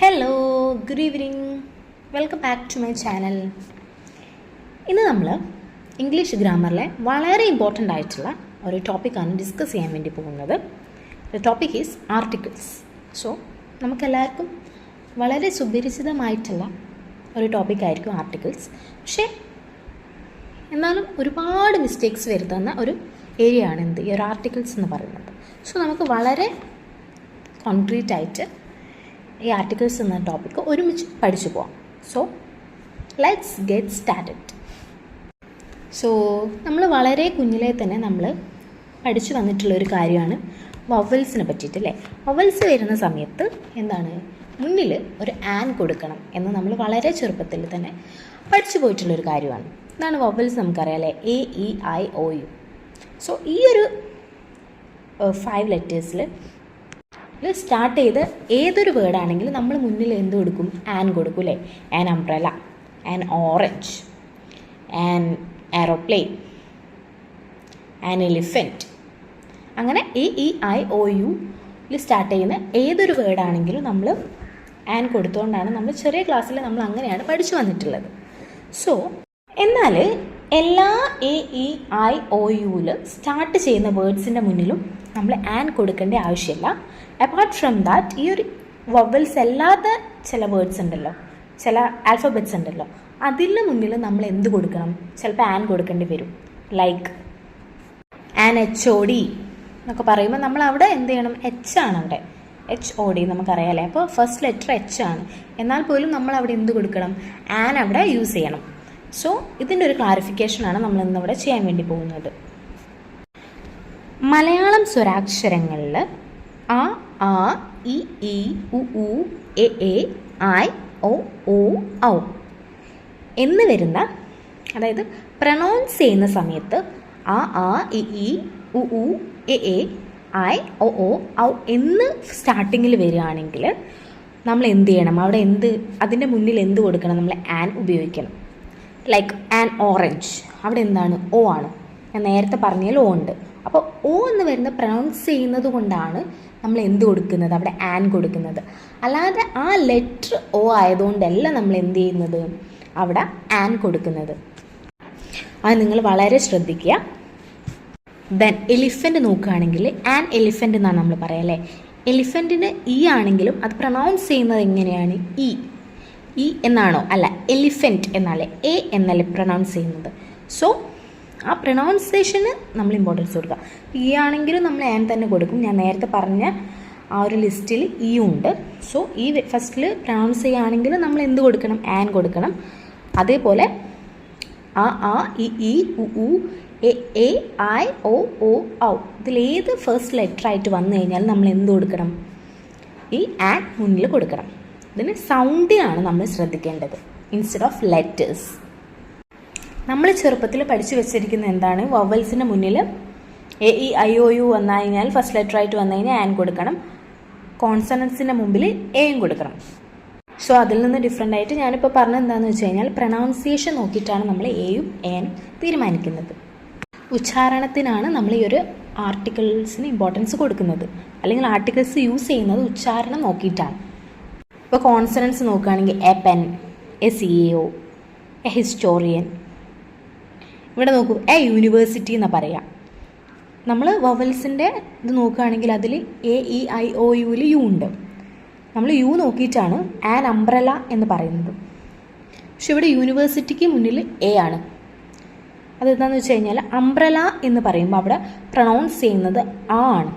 Hello, good evening. Welcome back to my channel. ഇന്ന് നമ്മൾ English ഗ്രാമറിലെ വളരെ ഇമ്പോർട്ടൻ്റ് ആയിട്ടുള്ള ഒരു ടോപ്പിക്കാണ് ഡിസ്കസ് ചെയ്യാൻ വേണ്ടി പോകുന്നത്. The topic is articles. So നമുക്കെല്ലാവർക്കും വളരെ സുപരിചിതമായിട്ടുള്ള ഒരു ടോപ്പിക്കായിരിക്കും ആർട്ടിക്കിൾസ്. പക്ഷേ എന്നാലും ഒരുപാട് മിസ്റ്റേക്സ് വരുത്തുന്ന ഒരു ഏരിയ ആണ് ഈ ഒരു ആർട്ടിക്കിൾസ് എന്ന് പറയുന്നത്. സോ നമുക്ക് വളരെ കോൺക്രീറ്റ് ആയിട്ട് ഈ ആർട്ടിക്കിൾസ് എന്ന ടോപ്പിക്ക് ഒരുമിച്ച് പഠിച്ചു പോവാം. So let's get started. So നമ്മൾ വളരെ കുഞ്ഞിലെ തന്നെ നമ്മൾ പഠിച്ചു വന്നിട്ടുള്ളൊരു കാര്യമാണ് വവൽസിനെ പറ്റിയിട്ട്, അല്ലേ? വവൽസ് വരുന്ന സമയത്ത് എന്താണ്, മുന്നിൽ ഒരു ആൻ കൊടുക്കണം എന്ന് നമ്മൾ വളരെ ചെറുപ്പത്തിൽ തന്നെ പഠിച്ചു പോയിട്ടുള്ളൊരു കാര്യമാണ്. ഇതാണ് വവൽസ്, നമുക്കറിയാം അല്ലേ? A, E, I, O, U. So ഈ ഒരു 5 ലെറ്റേഴ്സിൽ സ്റ്റാർട്ട് ചെയ്ത് ഏതൊരു വേർഡാണെങ്കിലും നമ്മൾ മുന്നിൽ എന്ത് കൊടുക്കും? ആൻ കൊടുക്കും, അല്ലേ? An umbrella, an orange, an aeroplane, an elephant. അങ്ങനെ എ, ഇ, ഐ, ഒ, യുയിൽ സ്റ്റാർട്ട് ചെയ്യുന്ന ഏതൊരു വേർഡാണെങ്കിലും നമ്മൾ ആൻ കൊടുത്തുകൊണ്ടാണ് നമ്മൾ ചെറിയ ക്ലാസ്സിൽ നമ്മൾ അങ്ങനെയാണ് പഠിച്ചു വന്നിട്ടുള്ളത്. സോ എന്നാൽ എല്ലാ എ, ഇ, ഐ, ഒ, യുവിൽ സ്റ്റാർട്ട് ചെയ്യുന്ന വേർഡ്സിൻ്റെ മുന്നിലും നമ്മൾ ആൻ കൊടുക്കേണ്ട ആവശ്യമില്ല. അപ്പാർട്ട് ഫ്രം ദാറ്റ്, ഈ ഒരു വവൽസ് അല്ലാത്ത ചില വേർഡ്സ് ഉണ്ടല്ലോ, ചില ആൽഫബറ്റ്സ് ഉണ്ടല്ലോ, അതിന് മുന്നിൽ നമ്മൾ എന്ത് കൊടുക്കണം? ചിലപ്പോൾ ആൻ കൊടുക്കേണ്ടി വരും. Like an H O D എന്നൊക്കെ പറയുമ്പോൾ നമ്മൾ അവിടെ എന്ത് ചെയ്യണം? എച്ച് ആണ് അവിടെ, എച്ച് ഒ ഡി നമുക്കറിയാം അല്ലേ? അപ്പോൾ ഫസ്റ്റ് ലെറ്റർ എച്ച് ആണ്. എന്നാൽ പോലും നമ്മൾ അവിടെ എന്ത് കൊടുക്കണം? ആൻ അവിടെ യൂസ് ചെയ്യണം. സോ ഇതിൻ്റെ ഒരു ക്ലാരിഫിക്കേഷനാണ് നമ്മൾ ഇന്നിവിടെ ചെയ്യാൻ വേണ്ടി പോകുന്നത്. മലയാളം സ്വരാക്ഷരങ്ങളിൽ അ, ആ, ഇ, ഈ, ഉ, ഊ, എ, ഐ, ഒ, ഊ, ഔ എന്ന് വരുന്ന, അതായത് പ്രൊനൗൺസ് ചെയ്യുന്ന സമയത്ത് അ, ആ, ഇ, ഈ, ഉ, ഊ, എ, ഐ, ഒ, ഔ എന്ന് സ്റ്റാർട്ടിങ്ങിൽ വരികയാണെങ്കിൽ നമ്മൾ എന്ത് ചെയ്യണം? അവിടെ അതിൻ്റെ മുന്നിൽ എന്ത് കൊടുക്കണം? നമ്മൾ ആൻ ഉപയോഗിക്കണം. ലൈക്ക് ആൻ ഓറഞ്ച്, അവിടെ എന്താണ്? ഒ ആണ്. ഞാൻ നേരത്തെ പറഞ്ഞാൽ ഒ ഉണ്ട്. അപ്പോൾ ഒ എന്ന് വരുന്ന പ്രൊനൗൺസ് ചെയ്യുന്നത് കൊണ്ടാണ് നമ്മൾ എന്ത് കൊടുക്കുന്നത്? അവിടെ ആൻ കൊടുക്കുന്നത്. അല്ലാതെ ആ ലെറ്റർ ഒ ആയതുകൊണ്ടല്ല നമ്മൾ എന്ത് ചെയ്യുന്നത്? അവിടെ ആൻ കൊടുക്കുന്നത്. അത് നിങ്ങൾ വളരെ ശ്രദ്ധിക്കുക. ദെൻ എലിഫൻറ്റ് നോക്കുകയാണെങ്കിൽ ആൻ എലിഫൻറ്റ് എന്നാണ് നമ്മൾ പറയുക, അല്ലേ? എലിഫൻറ്റിന് ഇ ആണെങ്കിലും അത് പ്രൊനൗൺസ് ചെയ്യുന്നത് എങ്ങനെയാണ്? ഇ എന്നാണോ? അല്ല, എലിഫൻറ്റ് എന്നല്ലേ, എ എന്നല്ലേ പ്രൊനൗൺസ് ചെയ്യുന്നത്. സോ ആ പ്രൊനൗൺസിയേഷന് നമ്മൾ ഇമ്പോർട്ടൻസ് കൊടുക്കുക. ഇ ആണെങ്കിലും നമ്മൾ ആൻ തന്നെ കൊടുക്കും. ഞാൻ നേരത്തെ പറഞ്ഞ ആ ഒരു ലിസ്റ്റിൽ ഇ ഉണ്ട്. സോ ഈ ഫസ്റ്റിൽ പ്രൊനൗൺസ് ചെയ്യുകയാണെങ്കിൽ നമ്മൾ എന്ത് കൊടുക്കണം? ആൻ കൊടുക്കണം. അതേപോലെ ആ, ഇ, ഉ, എ, ഐ, ഒ, ഔ ഇതിലേത് ഫസ്റ്റ് ലെറ്റർ ആയിട്ട് വന്നു കഴിഞ്ഞാൽ നമ്മൾ എന്ത് കൊടുക്കണം? ഈ ആൻ മുന്നിൽ കൊടുക്കണം. ഇതിന് സൗണ്ടിനാണ് നമ്മൾ ശ്രദ്ധിക്കേണ്ടത് ഇൻസ്റ്റെഡ് ഓഫ് ലെറ്റേഴ്സ്. നമ്മൾ ചെറുപ്പത്തിൽ പഠിച്ചു വെച്ചിരിക്കുന്ന എന്താണ്? വവൽസിൻ്റെ മുന്നിൽ A, E, I, O, U വന്നു കഴിഞ്ഞാൽ ഫസ്റ്റ് ലെറ്റർ ആയിട്ട് വന്നു കഴിഞ്ഞാൽ ആൻ കൊടുക്കണം. കോൺസണൻസിൻ്റെ മുമ്പിൽ എയും കൊടുക്കണം. സോ അതിൽ നിന്ന് ഡിഫറെൻ്റ് ആയിട്ട് ഞാനിപ്പോൾ പറഞ്ഞത് എന്താണെന്ന് വെച്ച് കഴിഞ്ഞാൽ പ്രൊനൗൺസിയേഷൻ നോക്കിയിട്ടാണ് നമ്മൾ എയും എനും തീരുമാനിക്കുന്നത്. ഉച്ചാരണത്തിനാണ് നമ്മൾ ഈ ഒരു ആർട്ടിക്കിൾസിന് ഇമ്പോർട്ടൻസ് കൊടുക്കുന്നത്, അല്ലെങ്കിൽ ആർട്ടിക്കിൾസ് യൂസ് ചെയ്യുന്നത് ഉച്ചാരണം നോക്കിയിട്ടാണ്. ഇപ്പോൾ കോൺസണൻസ് നോക്കുകയാണെങ്കിൽ A pen, A CEO, A historian. ഇവിടെ നോക്കൂ, എ യൂണിവേഴ്സിറ്റി എന്നാണ് പറയുക. നമ്മൾ വവൽസിൻ്റെ ഇത് നോക്കുകയാണെങ്കിൽ അതിൽ എ, ഇ, ഐ, ഒ, യുവിൽ യു ഉണ്ട്. നമ്മൾ യു നോക്കിയിട്ടാണ് ആൻ അംബ്രല എന്ന് പറയുന്നത്. പക്ഷെ ഇവിടെ യൂണിവേഴ്സിറ്റിക്ക് മുന്നിൽ എ ആണ്. അതെന്താണെന്ന് വെച്ച് കഴിഞ്ഞാൽ അംബ്രല എന്ന് പറയുമ്പോൾ അവിടെ പ്രൊനൗൺസ് ചെയ്യുന്നത് ആ ആണ്.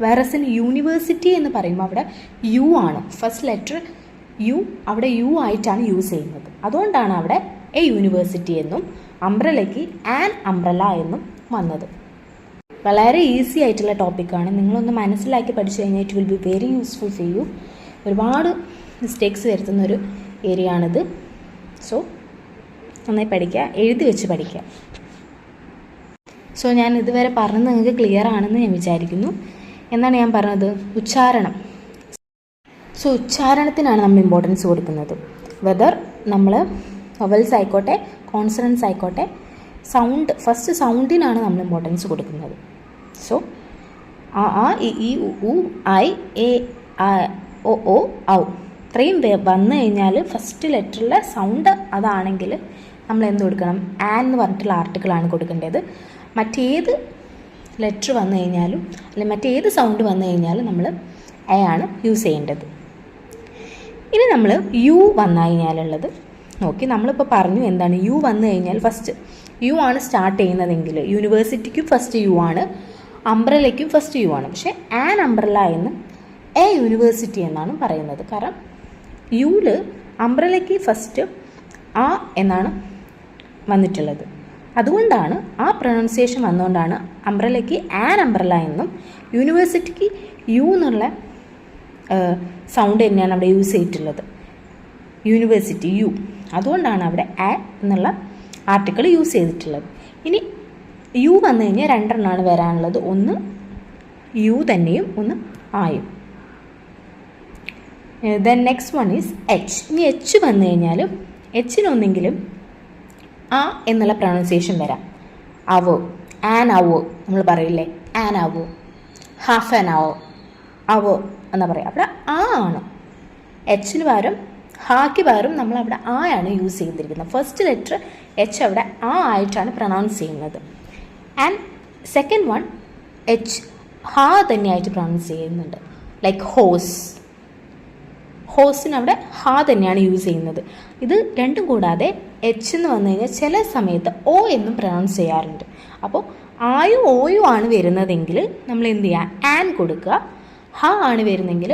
വേറെസ് ഇൻ യൂണിവേഴ്സിറ്റി എന്ന് പറയുമ്പോൾ അവിടെ യു ആണ്. ഫസ്റ്റ് ലെറ്റർ യു അവിടെ യു ആയിട്ടാണ് യൂസ് ചെയ്യുന്നത്. അതുകൊണ്ടാണ് അവിടെ എ യൂണിവേഴ്സിറ്റി എന്നും അംബ്രലയ്ക്ക് ആൻ അംബ്രല എന്നും വന്നത്. വളരെ ഈസി ആയിട്ടുള്ള ടോപ്പിക്കാണ്. നിങ്ങളൊന്ന് മനസ്സിലാക്കി പഠിച്ചു കഴിഞ്ഞാൽ it will be very useful for you. ഒരുപാട് മിസ്റ്റേക്സ് വരുത്തുന്നൊരു ഏരിയ ആണിത്. സോ നന്നായി പഠിക്കുക, എഴുതി വെച്ച് പഠിക്കുക. സോ ഞാൻ ഇതുവരെ പറഞ്ഞത് നിങ്ങൾക്ക് ക്ലിയർ ആണെന്ന് ഞാൻ വിചാരിക്കുന്നു. എന്താണ് ഞാൻ പറഞ്ഞത്? ഉച്ചാരണം. സോ ഉച്ചാരണത്തിനാണ് നമ്മൾ ഇമ്പോർട്ടൻസ് കൊടുക്കുന്നത്. വെദർ നമ്മൾ വവൽസ് ആയിക്കോട്ടെ, കോൺസണൻസ് ആയിക്കോട്ടെ, ഫസ്റ്റ് സൗണ്ടിനാണ് നമ്മൾ ഇമ്പോർട്ടൻസ് കൊടുക്കുന്നത്. സോ ആ, ഇ, ഈ, ഉ, ഐ, എ, ഒ, ഔ ഇത്രയും വന്നു കഴിഞ്ഞാൽ ഫസ്റ്റ് ലെറ്ററിലെ സൗണ്ട് അതാണെങ്കിൽ നമ്മൾ എന്ത് കൊടുക്കണം? ആൻ എന്ന് പറഞ്ഞിട്ടുള്ള ആർട്ടിക്കിളാണ് കൊടുക്കേണ്ടത്. മറ്റേത് ലെറ്റർ വന്നു കഴിഞ്ഞാലും അല്ലെങ്കിൽ മറ്റേത് സൗണ്ട് വന്നു കഴിഞ്ഞാലും നമ്മൾ എ ആണ് യൂസ് ചെയ്യേണ്ടത്. ഇനി നമ്മൾ യു വന്നു കഴിഞ്ഞാലുള്ളത് നോക്കി. നമ്മളിപ്പോൾ പറഞ്ഞു എന്താണ് യു വന്നു കഴിഞ്ഞാൽ ഫസ്റ്റ് യു ആണ് സ്റ്റാർട്ട് ചെയ്യുന്നതെങ്കിൽ യൂണിവേഴ്സിറ്റിക്കും ഫസ്റ്റ് യു ആണ്, അംബ്രലയ്ക്കും ഫസ്റ്റ് യു ആണ്. പക്ഷേ ആൻ അംബ്രല എന്ന് എ യൂണിവേഴ്സിറ്റി എന്നാണ് പറയുന്നത്. കാരണം യുവിൽ അംബ്രലയ്ക്ക് ഫസ്റ്റ് ആ എന്നാണ് വന്നിട്ടുള്ളത്. അതുകൊണ്ടാണ് ആ പ്രൊനൗൺസിയേഷൻ വന്നുകൊണ്ടാണ് അംബ്രലയ്ക്ക് ആൻ അംബ്രല എന്നും യൂണിവേഴ്സിറ്റിക്ക് യു എന്നുള്ള സൗണ്ട് തന്നെയാണ് അവിടെ യൂസ് ചെയ്തിട്ടുള്ളത്. യൂണിവേഴ്സിറ്റി യു, അതുകൊണ്ടാണ് അവിടെ ആ എന്നുള്ള ആർട്ടിക്കിൾ യൂസ് ചെയ്തിട്ടുള്ളത്. ഇനി യു വന്നു കഴിഞ്ഞാൽ രണ്ടെണ്ണമാണ് വരാനുള്ളത്. ഒന്ന് യു തന്നെയും ഒന്ന് ആയും. Then next one is H. ഇനി എച്ച് വന്നു കഴിഞ്ഞാലും എച്ചിനൊന്നെങ്കിലും ആ എന്നുള്ള പ്രൊനൗൺസിയേഷൻ വരാം. അവോ, ആൻ അവോ നമ്മൾ പറയില്ലേ, ആൻ അവോ, ഹാഫ് ആൻ അവോ, അവോ എന്നാ പറയാം. അവിടെ ആ ആണ്. എച്ചിന് പകരം ഹാക്ക് പകരം നമ്മൾ അവിടെ ആ ആണ് യൂസ് ചെയ്തിരിക്കുന്നത്. ഫസ്റ്റ് ലെറ്റർ എച്ച് അവിടെ ആ ആയിട്ടാണ് പ്രൊനൗൺസ് ചെയ്യുന്നത്. ആൻഡ് സെക്കൻഡ് വൺ എച്ച് ഹാ തന്നെയായിട്ട് പ്രൊനൗൺസ് ചെയ്യുന്നുണ്ട്. ലൈക്ക് ഹോസ്, ഹോസിന് അവിടെ ഹാ തന്നെയാണ് യൂസ് ചെയ്യുന്നത്. ഇത് രണ്ടും കൂടാതെ എച്ച് എന്ന് വന്നു കഴിഞ്ഞാൽ ചില സമയത്ത് ഒ എന്നും പ്രൊനൗൺസ് ചെയ്യാറുണ്ട്. അപ്പോൾ ആയും ഓയും ആണ് വരുന്നതെങ്കിൽ നമ്മൾ എന്ത് ചെയ്യുക? ആൻ കൊടുക്കുക. ഹ ആണ് വരുന്നെങ്കിൽ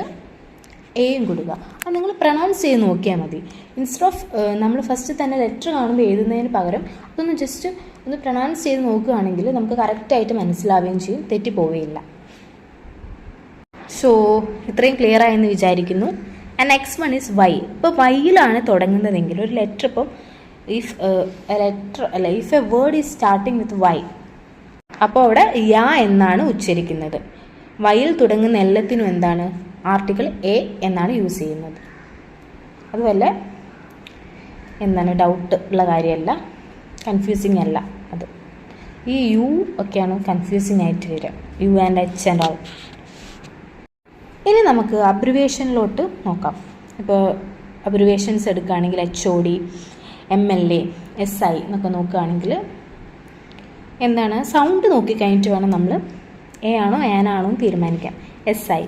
എയും കൊടുക്കുക. അത് നിങ്ങൾ പ്രൊനൗൺസ് ചെയ്ത് നോക്കിയാൽ മതി. ഇൻസ്റ്റെഡ് ഓഫ് നമ്മൾ ഫസ്റ്റ് തന്നെ ലെറ്റർ കാണുമ്പോൾ എഴുതുന്നതിന് പകരം അതൊന്ന് ജസ്റ്റ് ഒന്ന് പ്രൊനൗൺസ് ചെയ്ത് നോക്കുകയാണെങ്കിൽ നമുക്ക് കറക്റ്റായിട്ട് മനസ്സിലാവുകയും ചെയ്യും, തെറ്റിപ്പോവുകയില്ല. സോ ഇത്രയും ക്ലിയർ ആയെന്ന് വിചാരിക്കുന്നു. And next one is Y. ഇപ്പോൾ വൈയിലാണ് തുടങ്ങുന്നതെങ്കിൽ ഒരു ലെറ്റർ, ഇപ്പം if a word is starting with Y, അപ്പോൾ അവിടെ യാ എന്നാണ് ഉച്ചരിക്കുന്നത്. വൈയിൽ തുടങ്ങുന്ന എല്ലാത്തിനും എന്താണ്? ആർട്ടിക്കിൾ എ എന്നാണ് യൂസ് ചെയ്യുന്നത്. അതുപോലെ എന്താണ് ഡൗട്ട് ഉള്ള കാര്യമല്ല, കൺഫ്യൂസിങ് അല്ല. അത് ഈ യു ഒക്കെയാണ് കൺഫ്യൂസിങ് ആയിട്ട് വരിക, you and H and all. ഇനി നമുക്ക് അബ്രിവേഷനിലോട്ട് നോക്കാം. ഇപ്പോൾ അബ്രിവേഷൻസ് എടുക്കുകയാണെങ്കിൽ HOD, MLA, SI എന്നൊക്കെ നോക്കുകയാണെങ്കിൽ എന്താണ് സൗണ്ട് നോക്കിക്കഴിഞ്ഞിട്ട് വേണം നമ്മൾ എ ആണോ ആനാണോ തീരുമാനിക്കാം. SI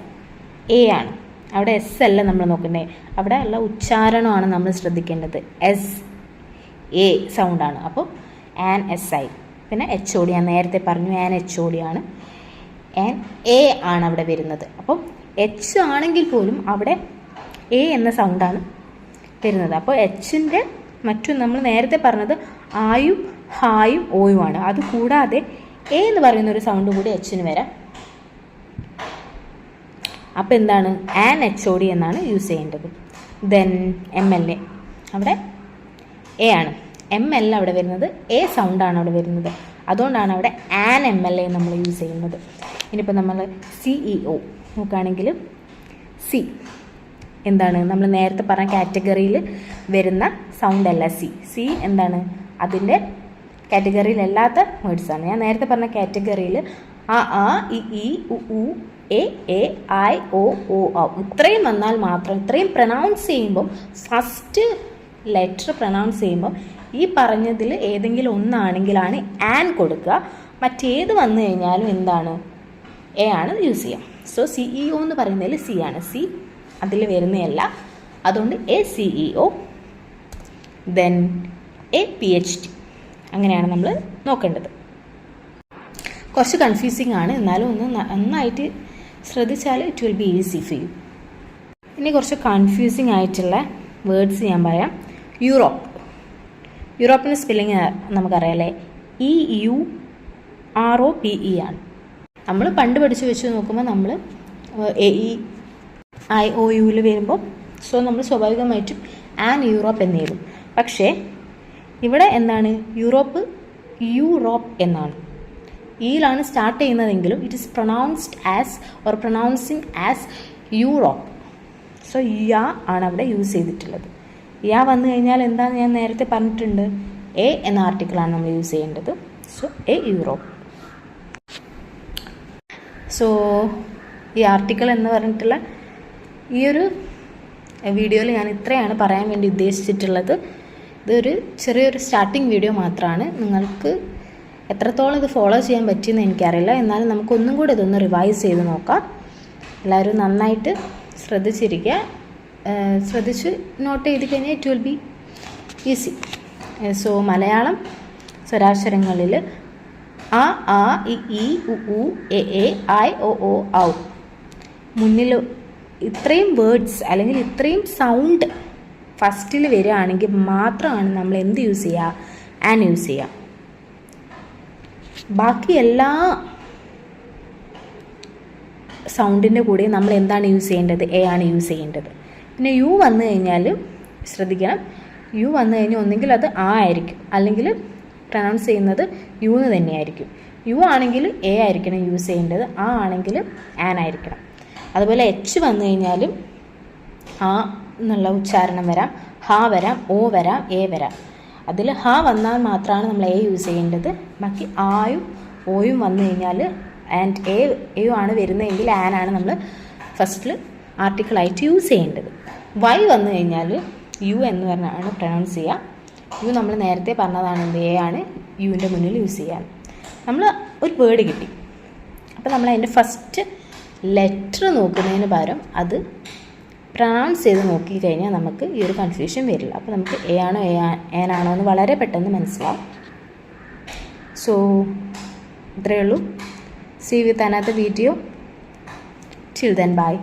എ ആണ്, അവിടെ എസ് അല്ല നമ്മൾ നോക്കണ്ടേ, അവിടെ ഉള്ള ഉച്ചാരണമാണ് നമ്മൾ ശ്രദ്ധിക്കേണ്ടത്. SA സൗണ്ടാണ്. അപ്പോൾ ആൻ SI. പിന്നെ HOD ഞാൻ നേരത്തെ പറഞ്ഞു, ആൻ HOD ആണ്. ആൻ എ ആണ് അവിടെ വരുന്നത്. അപ്പം എച്ച് ആണെങ്കിൽ പോലും അവിടെ എ എന്ന സൗണ്ടാണ് വരുന്നത്. അപ്പോൾ എച്ചിൻ്റെ മറ്റും നമ്മൾ നേരത്തെ പറഞ്ഞത് ആയും ഹായും ഓയുമാണ്. അതുകൂടാതെ എ എന്ന് പറയുന്നൊരു സൗണ്ട് കൂടി എച്ചിന് വരാം. അപ്പോൾ എന്താണ്? ആൻ HOD എന്നാണ് യൂസ് ചെയ്യേണ്ടത്. ദെൻ MLA, അവിടെ എ ആണ്. ML അവിടെ വരുന്നത് എ സൗണ്ടാണ് അവിടെ വരുന്നത്. അതുകൊണ്ടാണ് അവിടെ ആൻ MLA നമ്മൾ യൂസ് ചെയ്യുന്നത്. ഇനിയിപ്പോൾ നമ്മൾ CEO നോക്കുകയാണെങ്കിൽ സി എന്താണ്? നമ്മൾ നേരത്തെ പറഞ്ഞ കാറ്റഗറിയിൽ വരുന്ന സൗണ്ട് അല്ല സി എന്താണ്? അതിൻ്റെ കാറ്റഗറിയിലല്ലാത്ത വേർഡ്സാണ്. ഞാൻ നേരത്തെ പറഞ്ഞ കാറ്റഗറിയിൽ ആ ഇ ഉ എ ഐ ഓ ഇത്രയും വന്നാൽ മാത്രം, ഇത്രയും പ്രൊനൗൺസ് ചെയ്യുമ്പം ഫസ്റ്റ് ലെറ്റർ പ്രൊനൗൺസ് ചെയ്യുമ്പം ഈ പറഞ്ഞതിൽ ഏതെങ്കിലും ഒന്നാണെങ്കിലാണ് ആൻ കൊടുക്കുക. മറ്റേത് വന്നു കഴിഞ്ഞാലും എന്താണ്? എ ആണ് യൂസ് ചെയ്യുക. സോ CEO എന്ന് പറയുന്നതിൽ സി ആണ്. സി അതിൽ വരുന്നതല്ല, അതുകൊണ്ട് CEO. Then PhD. അങ്ങനെയാണ് നമ്മൾ നോക്കേണ്ടത്. കുറച്ച് കൺഫ്യൂസിങ് ആണ്, എന്നാലും ഒന്ന് നന്നായിട്ട് ശ്രദ്ധിച്ചാൽ it will be easy for you. ഇനി കുറച്ച് കൺഫ്യൂസിങ് ആയിട്ടുള്ള വേർഡ്സ് ഞാൻ പറയാം. യൂറോപ്പിൻ്റെ സ്പെല്ലിങ് നമുക്കറിയാമല്ലേ, EUROPE ആണ്. നമ്മൾ പണ്ട് പഠിച്ച് വെച്ച് നോക്കുമ്പോൾ നമ്മൾ AEIOUവിൽ വരുമ്പോൾ സോ നമ്മൾ സ്വാഭാവികമായിട്ടും ആൻ യൂറോപ്പ് എന്ന് എഴുതും. പക്ഷേ ഇവിടെ എന്താണ്? യൂറോപ്പ് എന്നാണ്. യിലാണ് സ്റ്റാർട്ട് ചെയ്യുന്നതെങ്കിലും it is pronounced as or pronouncing as Europe. So യാ ആണ് അവിടെ യൂസ് ചെയ്തിട്ടുള്ളത്. യാ വന്നു കഴിഞ്ഞാൽ എന്താണെന്ന് ഞാൻ നേരത്തെ പറഞ്ഞിട്ടുണ്ട്, എ എന്ന ആർട്ടിക്കിളാണ് നമ്മൾ യൂസ് ചെയ്യേണ്ടത്. So A Europe. സോ ഈ ആർട്ടിക്കിൾ എന്ന് പറഞ്ഞിട്ടുള്ള ഈ ഒരു വീഡിയോയിൽ ഞാൻ ഇത്രയാണ് പറയാൻ വേണ്ടി ഉദ്ദേശിച്ചിട്ടുള്ളത്. ഇതൊരു ചെറിയൊരു സ്റ്റാർട്ടിങ് വീഡിയോ മാത്രമാണ്. നിങ്ങൾക്ക് എത്രത്തോളം ഇത് ഫോളോ ചെയ്യാൻ പറ്റിയെന്ന് എനിക്കറിയില്ല. എന്നാലും നമുക്കൊന്നും കൂടെ ഇതൊന്ന് റിവൈസ് ചെയ്ത് നോക്കാം. എല്ലാവരും നന്നായിട്ട് ശ്രദ്ധിച്ചിരിക്കുക. ശ്രദ്ധിച്ച് നോട്ട് ചെയ്ത് കഴിഞ്ഞാൽ it will be easy. So Malayalam സ്വരാക്ഷരങ്ങളിൽ അ ആ ഇ ഈ ഉ ഊ എ എ ഐ ഒ ഓ ഔ. മുന്നിൽ ഇത്രയും വേർഡ്സ് അല്ലെങ്കിൽ ഇത്രയും സൗണ്ട് ഫസ്റ്റിൽ വരികയാണെങ്കിൽ മാത്രമാണ് നമ്മൾ എന്ത് യൂസ് ചെയ്യുക? ആൻ യൂസ് ചെയ്യുക. ബാക്കി എല്ലാ സൗണ്ടിൻ്റെ കൂടെ നമ്മൾ എന്താണ് യൂസ് ചെയ്യേണ്ടത്? എ ആണ് യൂസ് ചെയ്യേണ്ടത്. പിന്നെ യു വന്നു കഴിഞ്ഞാൽ ശ്രദ്ധിക്കണം, യു വന്നു കഴിഞ്ഞാൽ ഒന്നെങ്കിൽ അത് ആ ആയിരിക്കും, അല്ലെങ്കിൽ പ്രൊനൗൺസ് ചെയ്യുന്നത് യു എന്ന് തന്നെയായിരിക്കും. യു ആണെങ്കിൽ എ ആയിരിക്കണം യൂസ് ചെയ്യേണ്ടത്, ആ ആണെങ്കിൽ ആൻ ആയിരിക്കണം. അതുപോലെ എച്ച് വന്നു കഴിഞ്ഞാലും ആ എന്നുള്ള ഉച്ചാരണം വരാം, ഹ വരാം, ഓ വരാം, എ വരാം. അതിൽ ഹ വന്നാൽ മാത്രമാണ് നമ്മൾ എ യൂസ് ചെയ്യേണ്ടത്. ബാക്കി ആയും ഓയും വന്നു കഴിഞ്ഞാൽ ആൻഡ് എയും ആണ് വരുന്നതെങ്കിൽ ആൻ ആണ് നമ്മൾ ഫസ്റ്റിൽ ആർട്ടിക്കിളായിട്ട് യൂസ് ചെയ്യേണ്ടത്. വൈ വന്നു കഴിഞ്ഞാൽ യു എന്ന് പറഞ്ഞാണ് പ്രൊനൗൺസ് ചെയ്യുക. യു നമ്മൾ നേരത്തെ പറഞ്ഞതാണ് എന്ത്, എ ആണ് യുവിൻ്റെ മുന്നിൽ യൂസ് ചെയ്യാൻ. നമ്മൾ ഒരു വേർഡ് കിട്ടി, അപ്പോൾ നമ്മൾ അതിൻ്റെ ഫസ്റ്റ് ലെറ്റർ നോക്കുന്നതിന് പകരം അത് പ്രൊനൗൺസ് ചെയ്ത് നോക്കിക്കഴിഞ്ഞാൽ നമുക്ക് ഈ ഒരു കൺഫ്യൂഷൻ വരില്ല. അപ്പോൾ നമുക്ക് എ ആണോ എൻ ആണോ എന്ന് വളരെ പെട്ടെന്ന് മനസ്സിലാവും. സോ ഇത്രയേ ഉള്ളൂ. See you with another video. Till then, bye.